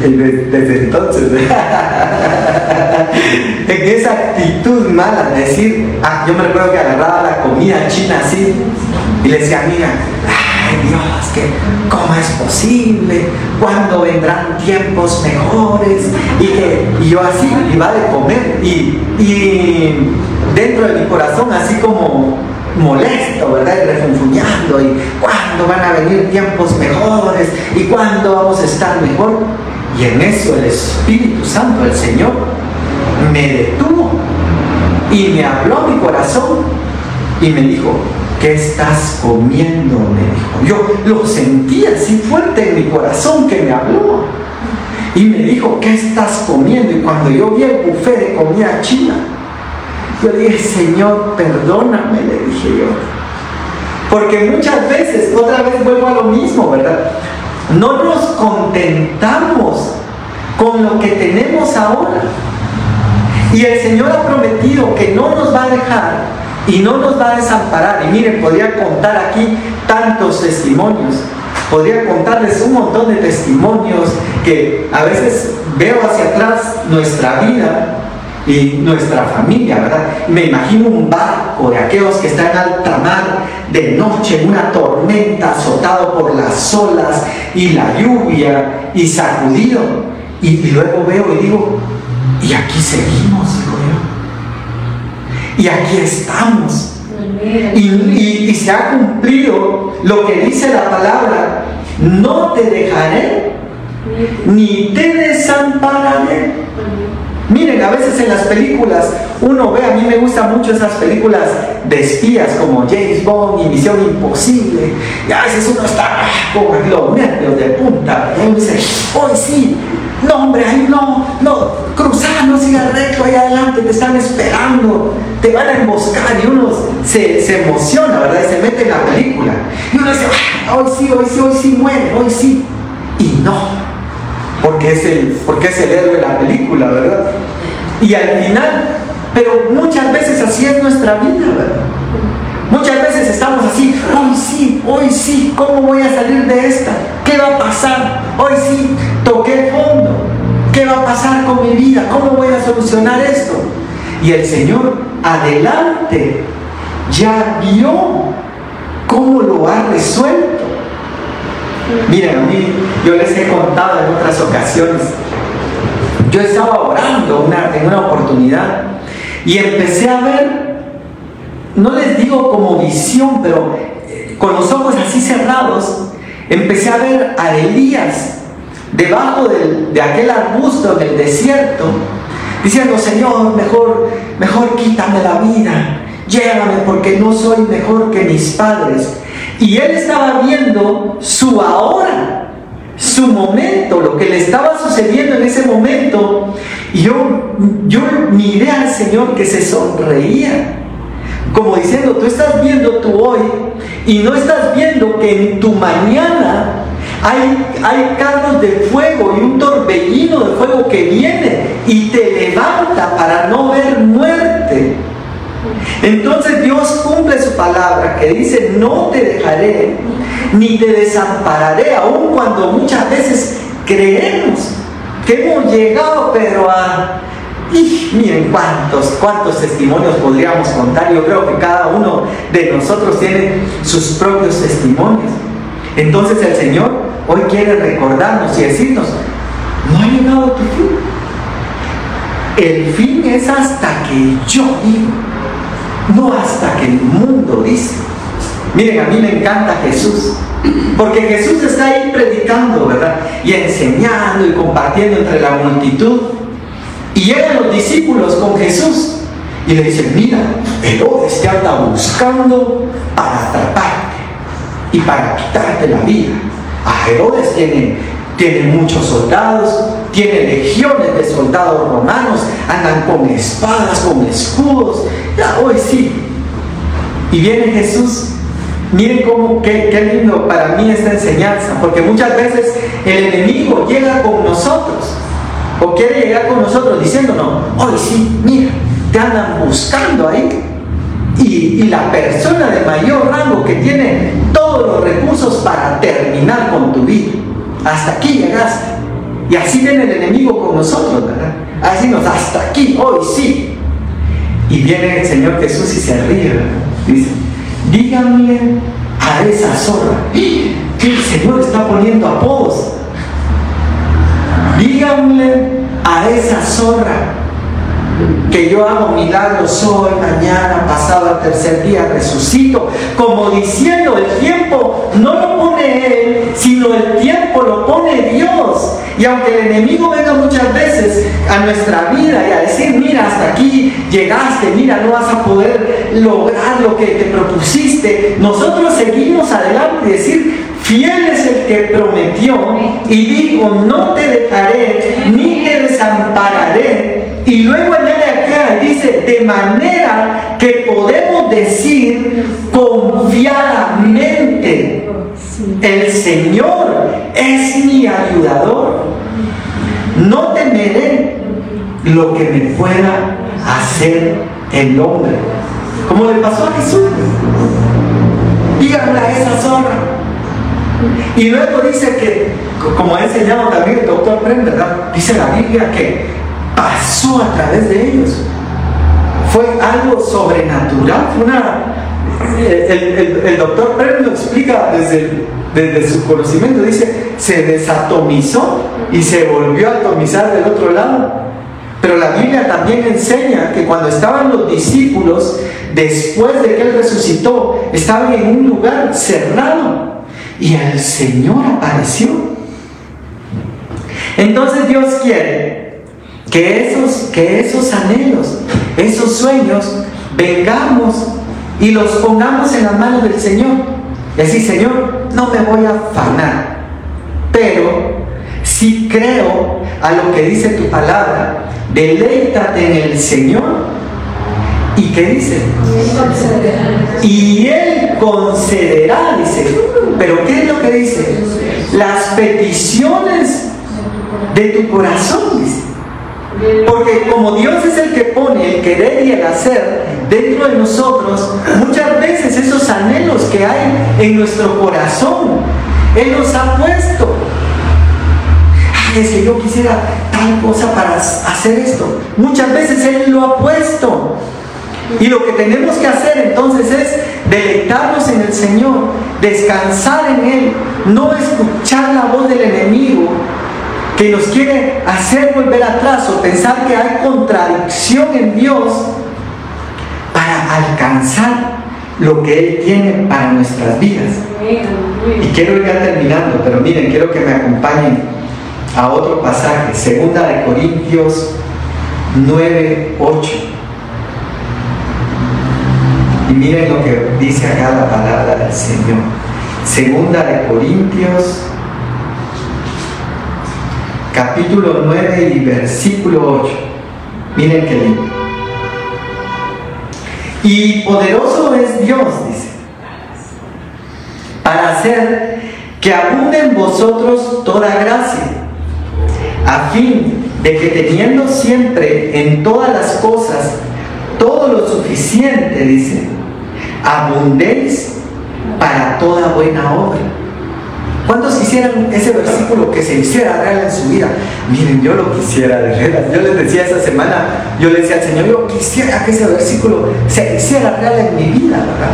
Speaker 2: Desde entonces, en esa actitud mala de decir, yo me recuerdo que agarraba la comida china así y le decía, mira, ay Dios, ¿cómo es posible? ¿Cuándo vendrán tiempos mejores? Y yo así iba de comer y dentro de mi corazón así como molesto, ¿verdad? Y refunfuñando, y cuándo van a venir tiempos mejores y cuándo vamos a estar mejor. Y en eso el Espíritu Santo, el Señor, me detuvo y me habló a mi corazón y me dijo, ¿qué estás comiendo? Me dijo. Yo lo sentí así fuerte en mi corazón que me habló y me dijo, ¿qué estás comiendo? Y cuando yo vi el buffet de comida china, yo dije, Señor, perdóname, le dije yo, porque muchas veces, otra vez vuelvo a lo mismo, ¿verdad? No nos contentamos con lo que tenemos ahora. Y el Señor ha prometido que no nos va a dejar y no nos va a desamparar. Y miren, podría contar aquí tantos testimonios. Podría contarles un montón de testimonios que a veces veo hacia atrás nuestra vida y nuestra familia, ¿verdad? Me imagino un barco de aquellos que están en alta mar de noche, en una tormenta, azotado por las olas y la lluvia y sacudido, y luego veo y digo, y aquí seguimos, digo yo, y aquí estamos, y se ha cumplido lo que dice la palabra, no te dejaré ni te desampararé. Miren, a veces en las películas uno ve, a mí me gustan mucho esas películas de espías como James Bond y Misión Imposible, y a veces uno está con los nervios de punta, y uno dice, hoy sí, no hombre, ahí no, cruzar, no siga recto, ahí adelante te están esperando, te van a emboscar, y uno se emociona, ¿verdad? Y se mete en la película, y uno dice, hoy sí muere, hoy sí, y no. Porque es el héroe de la película, ¿verdad? Y al final Pero muchas veces así es nuestra vida, ¿verdad? Muchas veces estamos así, hoy sí, ¿cómo voy a salir de esta? ¿Qué va a pasar? Hoy sí, toqué fondo. ¿Qué va a pasar con mi vida? ¿Cómo voy a solucionar esto? Y el Señor adelante ya vio cómo lo ha resuelto. Miren, a mí, yo les he contado en otras ocasiones, yo estaba orando en una oportunidad y empecé a ver, no les digo como visión, pero con los ojos así cerrados, empecé a ver a Elías debajo de aquel arbusto en el desierto, diciendo: Señor, mejor quítame la vida, llévame porque no soy mejor que mis padres. Y él estaba viendo su ahora, su momento, lo que le estaba sucediendo en ese momento. Y yo miré al Señor que se sonreía, como diciendo: tú estás viendo tu hoy y no estás viendo que en tu mañana hay carros de fuego y un torbellino de fuego que viene y te levanta para no ver muerte. Entonces Dios cumple su palabra que dice: no te dejaré ni te desampararé, aun cuando muchas veces creemos que hemos llegado pero miren cuántos testimonios podríamos contar. Yo creo que cada uno de nosotros tiene sus propios testimonios. Entonces el Señor hoy quiere recordarnos y decirnos: no ha llegado tu fin. El fin es hasta que yo digo, no hasta que el mundo dice. Miren, a mí me encanta Jesús, porque Jesús está ahí predicando, ¿verdad? Y enseñando y compartiendo entre la multitud. Y llegan los discípulos con Jesús y le dicen: mira, Herodes te anda buscando para atraparte y para quitarte la vida. A Herodes tiene muchos soldados, tiene legiones de soldados romanos, andan con espadas, con escudos. Ya, hoy sí. Y viene Jesús. Miren qué lindo para mí esta enseñanza, porque muchas veces el enemigo llega con nosotros, o quiere llegar con nosotros diciéndonos: hoy sí, mira, te andan buscando ahí. Y la persona de mayor rango que tiene todos los recursos para terminar con tu vida, hasta aquí llegaste. Y así viene el enemigo con nosotros, ¿verdad? Así hasta aquí, hoy sí. Y viene el Señor Jesús y se ríe, ¿verdad? Dice: díganle a esa zorra, que el Señor está poniendo apodos. Díganle a esa zorra que yo hago milagros hoy, mañana, pasado, al tercer día resucito, como diciendo: el tiempo no lo pone Él, sino el tiempo lo pone Dios. Y aunque el enemigo venga muchas veces a nuestra vida y a decir: mira, hasta aquí llegaste, mira, no vas a poder lograr lo que te propusiste, nosotros seguimos adelante y decir: fiel es el que prometió y dijo: no te dejaré ni te desampararé. Y luego añade acá y dice: de manera que podemos decir confiadamente: el Señor es mi ayudador, no temeré lo que me pueda hacer el hombre. Como le pasó a Jesús. Díganle a esa zorra. Y luego dice que, como ha enseñado también el doctor Bren, ¿verdad? Dice la Biblia que pasó a través de ellos. Fue algo sobrenatural. El doctor Bren lo explica desde su conocimiento. Dice: se desatomizó y se volvió a atomizar del otro lado. Pero la Biblia también enseña que cuando estaban los discípulos, después de que Él resucitó, estaban en un lugar cerrado y el Señor apareció. Entonces Dios quiere que esos anhelos, esos sueños, vengamos y los pongamos en las manos del Señor. Y así: Señor, no me voy a afanar, pero sí creo a lo que dice tu palabra. Deleítate en el Señor. ¿Y qué dice? Y Él concederá, dice. ¿Pero qué es lo que dice? Las peticiones de tu corazón, dice. Porque como Dios es el que pone el querer y el hacer dentro de nosotros, muchas veces esos anhelos que hay en nuestro corazón, Él nos ha puesto. Ay, es que yo quisiera tal cosa para hacer esto. Muchas veces Él lo ha puesto. Y lo que tenemos que hacer entonces es deleitarnos en el Señor, descansar en Él, no escuchar la voz del enemigo que nos quiere hacer volver atrás o pensar que hay contradicción en Dios para alcanzar lo que Él tiene para nuestras vidas. Y quiero ir ya terminando, pero miren, quiero que me acompañen a otro pasaje, 2 de Corintios 9:8. Y miren lo que dice acá la palabra del Señor. 2 de Corintios, capítulo 9 y versículo 8. Miren qué lindo. Y poderoso es Dios, dice, para hacer que abunde en vosotros toda gracia, a fin de que teniendo siempre en todas las cosas todo lo suficiente, dice, abundéis para toda buena obra. ¿Cuántos quisieran ese versículo que se hiciera real en su vida? Miren, yo lo quisiera de verdad. Yo les decía esa semana, yo le decía al Señor, yo quisiera que ese versículo se hiciera real en mi vida, ¿verdad?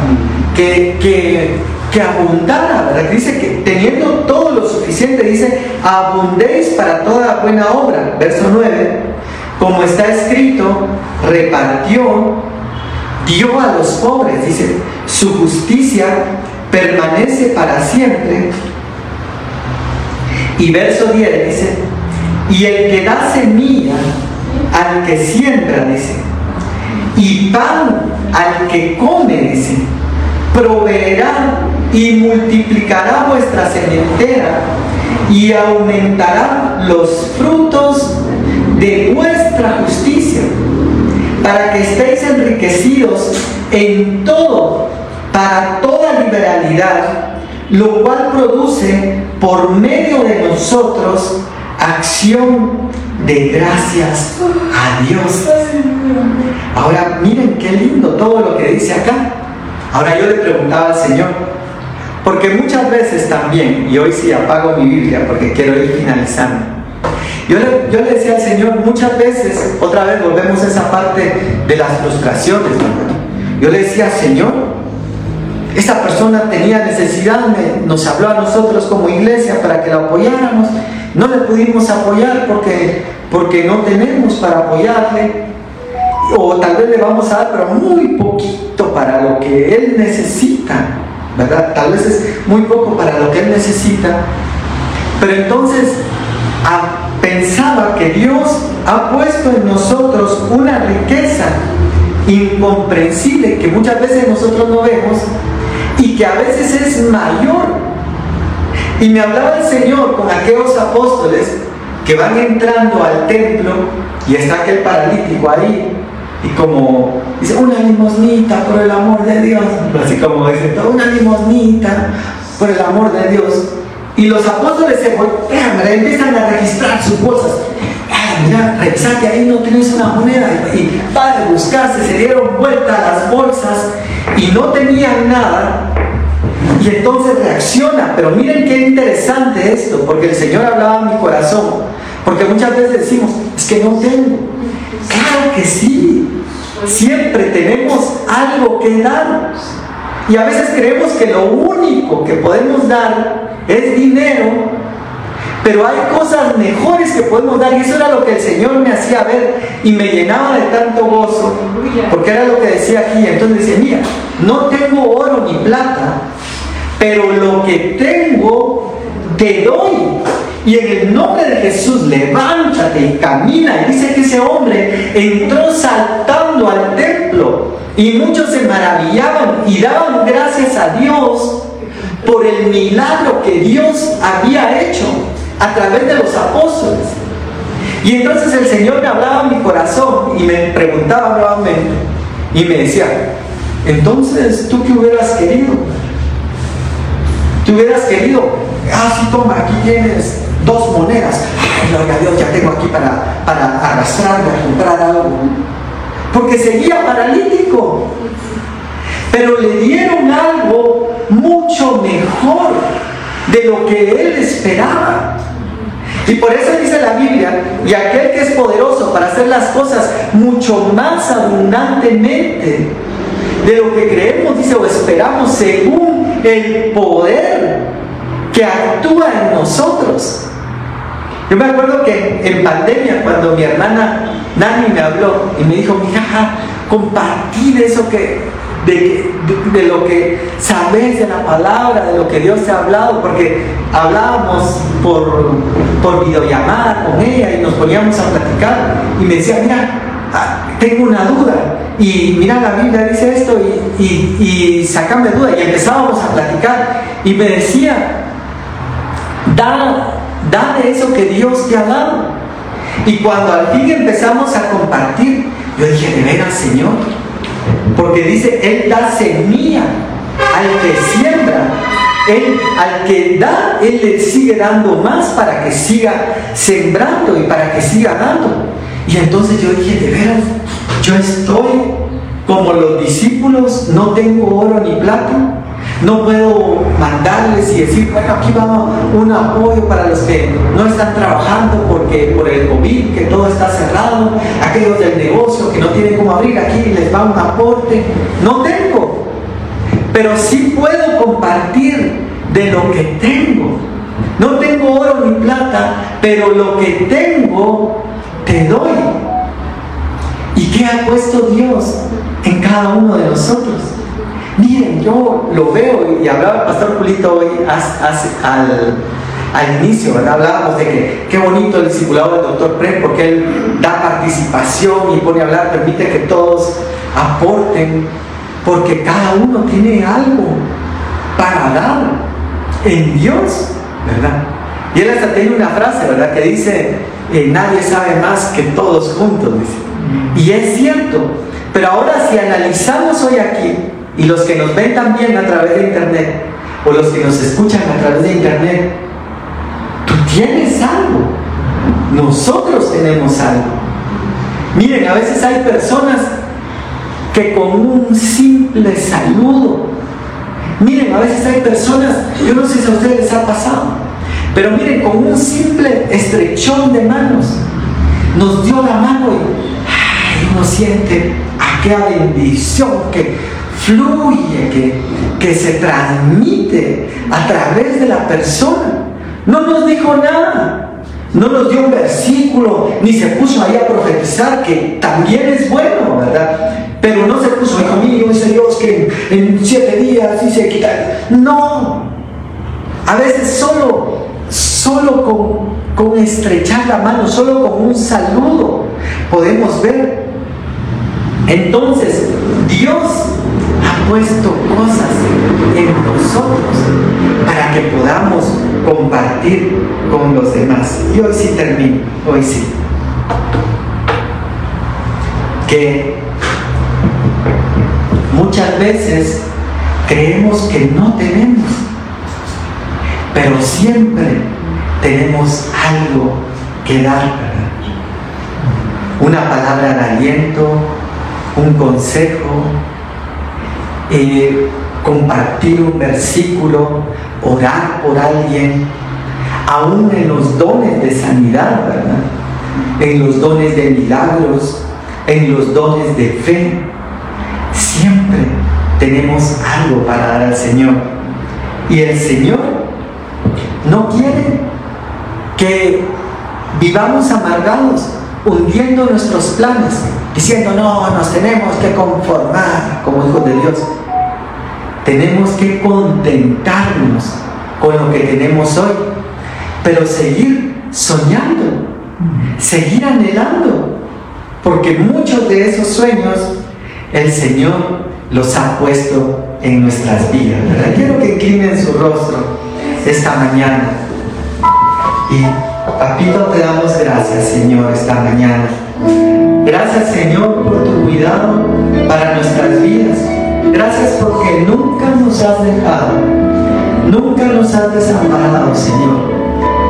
Speaker 2: Que abundara, ¿verdad? Que dice que teniendo todo lo suficiente, dice, abundéis para toda buena obra. Verso 9, como está escrito, repartió, dio a los pobres, dice, su justicia permanece para siempre. Y verso 10 dice, y el que da semilla al que siembra, dice, y pan al que come, dice, proveerá y multiplicará vuestra sementera y aumentará los frutos de vuestra justicia, para que estéis enriquecidos en todo, para toda liberalidad, lo cual produce por medio de nosotros acción de gracias a Dios. Ahora miren qué lindo todo lo que dice acá. Ahora yo le preguntaba al Señor, porque muchas veces también, y hoy sí apago mi Biblia porque quiero ir finalizando, yo le decía al Señor muchas veces, otra vez volvemos a esa parte de las frustraciones, ¿no? Yo le decía, Señor, esta persona tenía necesidad, nos habló a nosotros como iglesia para que la apoyáramos, no le pudimos apoyar porque no tenemos para apoyarle, o tal vez le vamos a dar pero muy poquito para lo que él necesita, ¿verdad? Tal vez es muy poco para lo que él necesita, pero entonces pensaba que Dios ha puesto en nosotros una riqueza incomprensible que muchas veces nosotros no vemos y que a veces es mayor. Y me hablaba el Señor con aquellos apóstoles que van entrando al templo y está aquel paralítico ahí y como dice, una limosnita por el amor de Dios, así como dice, una limosnita por el amor de Dios. Y los apóstoles se voltean, empiezan a registrar sus bolsas. Mira, revisa que ahí no tienes una moneda. Y para buscarse, se dieron vuelta a las bolsas y no tenían nada. Y entonces reacciona. Pero miren qué interesante esto, porque el Señor hablaba en mi corazón. Porque muchas veces decimos, es que no tengo. Claro que sí. Siempre tenemos algo que dar. Y a veces creemos que lo único que podemos dar es dinero, pero hay cosas mejores que podemos dar, y eso era lo que el Señor me hacía ver y me llenaba de tanto gozo, porque era lo que decía aquí. Entonces decía, mira, no tengo oro ni plata, pero lo que tengo te doy, y en el nombre de Jesús levántate y camina. Y dice que ese hombre entró saltando al templo y muchos se maravillaban y daban gracias a Dios por el milagro que Dios había hecho a través de los apóstoles. Y entonces el Señor me hablaba en mi corazón y me preguntaba nuevamente y me decía, entonces, ¿tú qué hubieras querido? ¿Tú hubieras querido? Sí, toma, aquí tienes 2 monedas. Ay, gloria a Dios, ya tengo aquí para arrastrarme a comprar algo. Porque seguía paralítico. Pero le dieron algo mucho mejor de lo que él esperaba. Y por eso dice la Biblia, y aquel que es poderoso para hacer las cosas mucho más abundantemente de lo que creemos, dice, o esperamos, según el poder que actúa en nosotros. Yo me acuerdo que en pandemia, cuando mi hermana Nani me habló y me dijo, mira, compartir eso de lo que sabes de la palabra, de lo que Dios te ha hablado, porque hablábamos por videollamada con ella y nos poníamos a platicar y me decía, mira, tengo una duda y mira, la Biblia dice esto y sácame duda, y empezábamos a platicar y me decía, da de eso que Dios te ha dado. Y cuando al fin empezamos a compartir, yo dije, de veras, Señor, porque dice, Él da semilla al que siembra, al que da, Él le sigue dando más para que siga sembrando y para que siga dando. Y entonces yo dije, de veras, yo estoy como los discípulos, no tengo oro ni plata, no puedo mandarles y decir, bueno, aquí va un apoyo para los que no están trabajando porque por el COVID, que todo está cerrado, aquellos del negocio que no tienen cómo abrir, aquí les va un aporte. No tengo, pero sí puedo compartir de lo que tengo. No tengo oro ni plata, pero lo que tengo te doy. ¿Y qué ha puesto Dios en cada uno de nosotros? Miren, yo lo veo, y hablaba el pastor Julito hoy al inicio, ¿verdad? Hablábamos de que qué bonito el discipulado del Dr. Prem, porque él da participación y pone a hablar, permite que todos aporten, porque cada uno tiene algo para dar en Dios, ¿verdad? Y él hasta tiene una frase, ¿verdad?, que dice, nadie sabe más que todos juntos, dice. Y es cierto, pero ahora si analizamos hoy aquí, y los que nos ven también a través de internet, o los que nos escuchan a través de internet, tú tienes algo, nosotros tenemos algo. Miren, a veces hay personas que con un simple saludo, miren, a veces hay personas, yo no sé si a ustedes les ha pasado, pero miren, con un simple estrechón de manos, nos dio la mano y uno siente aquella bendición que fluye, que se transmite a través de la persona. No nos dijo nada, no nos dio un versículo, ni se puso ahí a profetizar, que también es bueno, ¿verdad? Pero no se puso, hijo mío, dice Dios que en 7 días dice quitar. No, a veces solo con estrechar la mano, solo con un saludo podemos ver. Entonces Dios ha puesto cosas en nosotros para que podamos compartir con los demás. Y hoy sí termino, hoy sí. Que muchas veces creemos que no tenemos, pero siempre tenemos algo que dar, ¿verdad? Una palabra de aliento, un consejo, compartir un versículo, orar por alguien, aún en los dones de sanidad, ¿verdad?, en los dones de milagros, en los dones de fe. Siempre tenemos algo para dar al Señor, y el Señor no quiere que vivamos amargados, hundiendo nuestros planes, diciendo, no, nos tenemos que conformar como hijos de Dios. Tenemos que contentarnos con lo que tenemos hoy, pero seguir soñando, seguir anhelando, porque muchos de esos sueños el Señor los ha puesto en nuestras vidas, ¿verdad? Quiero que inclinen su rostro esta mañana. Y Papito, te damos gracias, Señor, esta mañana. Gracias, Señor, por tu cuidado para nuestras vidas. Gracias porque nunca nos has dejado, nunca nos has desamparado, Señor.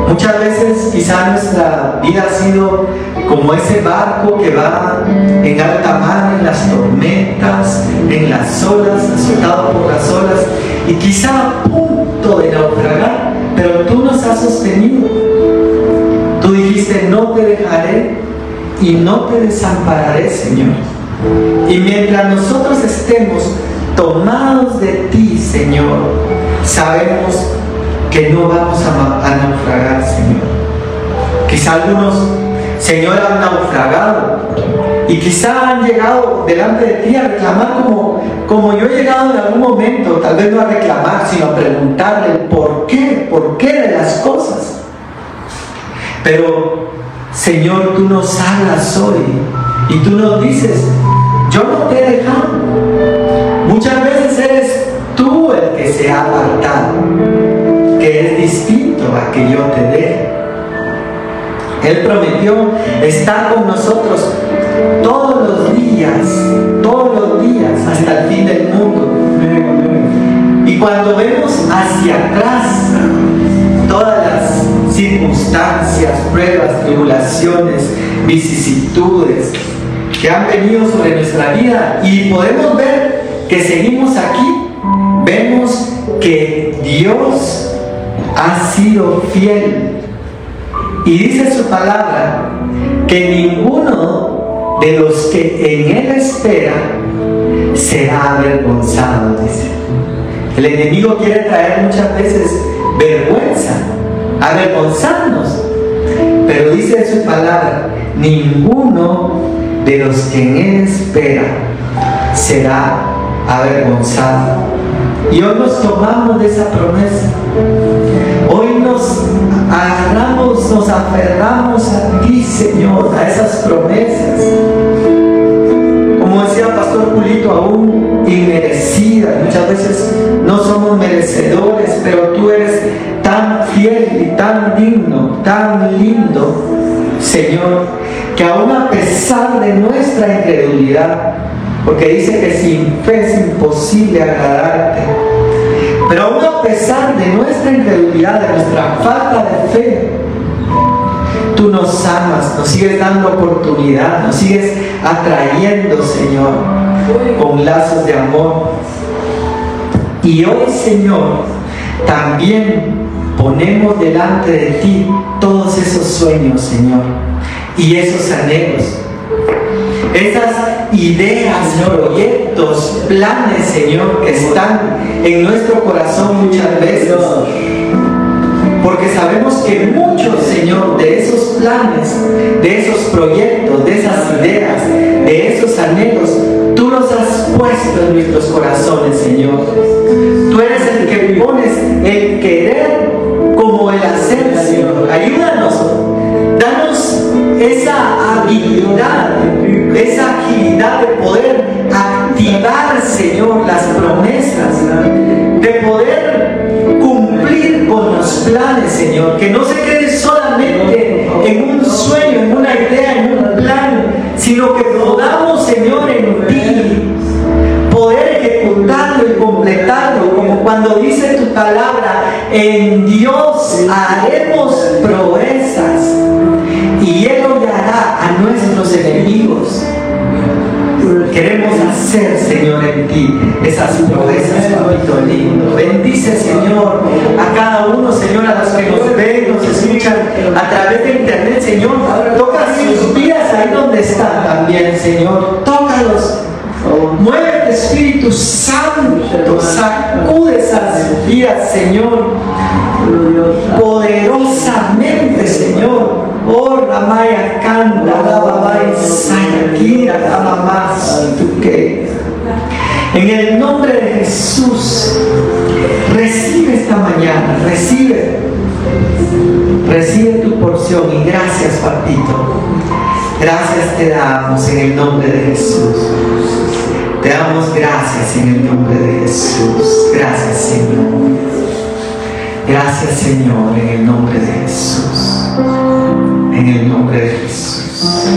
Speaker 2: Muchas veces quizá nuestra vida ha sido como ese barco que va en alta mar, en las tormentas, en las olas, azotado por las olas, y quizá a punto de naufragar, pero tú nos has sostenido. Tú dijiste: no te dejaré y no te desampararé, Señor. Y mientras nosotros estemos tomados de ti, Señor, sabemos que no vamos a naufragar, Señor. Quizá algunos, Señor, han naufragado y quizá han llegado delante de ti a reclamar como yo he llegado en algún momento, tal vez no a reclamar, sino a preguntarle por qué de las cosas. Pero, Señor, tú nos hablas hoy y tú nos dices: yo no te he dejado. Muchas veces eres tú el que se ha apartado, que es distinto a que yo te deje. Él prometió estar con nosotros todos los días, hasta el fin del mundo. Y cuando vemos hacia atrás todas las circunstancias, pruebas, tribulaciones, vicisitudes que han venido sobre nuestra vida, y podemos ver que seguimos aquí, vemos que Dios ha sido fiel. Y dice su palabra que ninguno de los que en Él espera será avergonzado, dice. El enemigo quiere traer muchas veces vergüenza, avergonzarnos, pero dice su palabra: ninguno de los que en Él espera será avergonzado. Y hoy nos tomamos de esa promesa. Hoy nos agarramos, nos aferramos a ti, Señor, a esas promesas. Como decía Pastor Julito, aún inmerecidas. Muchas veces no somos merecedores, pero tú eres tan fiel y tan digno, tan lindo, Señor, que aún a pesar de nuestra incredulidad, porque dice que sin fe es imposible agradarte, pero aún a pesar de nuestra incredulidad, de nuestra falta de fe, tú nos amas, nos sigues dando oportunidad, nos sigues atrayendo, Señor, con lazos de amor. Y hoy, Señor, también ponemos delante de ti todos esos sueños, Señor, y esos anhelos, esas ideas, proyectos, planes, Señor, que están en nuestro corazón muchas veces. Porque sabemos que muchos, Señor, de esos planes, de esos proyectos, de esas ideas, de esos anhelos, tú los has puesto en nuestros corazones, Señor. Tú eres el que pones el querer como el hacer, Señor. Ayúdanos, danos esa habilidad, esa agilidad de poder activar, Señor, las promesas, de poder cumplir con los planes, Señor, que no se quede solamente en un sueño, en una idea, en un plan, sino que podamos, Señor, en ti poder ejecutarlo y completarlo, como cuando dice tu palabra: en Dios haremos proezas y Él hollará a nuestros enemigos. Queremos hacer, Señor, en ti esas proezas, papito lindo. Bendice, Señor, a cada uno, Señor, a los que nos ven, nos escuchan a través de internet, Señor. Toca sus vidas ahí donde están también, Señor. Tócalos. Muévete, Espíritu Santo, sacude esas vidas, Señor, poderosamente, Señor. Oh, Ramaya canta, la babay, sayakira, la mamá, tú que. En el nombre de Jesús, recibe esta mañana, recibe tu porción, y gracias, papito. Gracias te damos en el nombre de Jesús. Te damos gracias en el nombre de Jesús. Gracias, Señor. Gracias, Señor, en el nombre de Jesús. En el nombre de Jesús.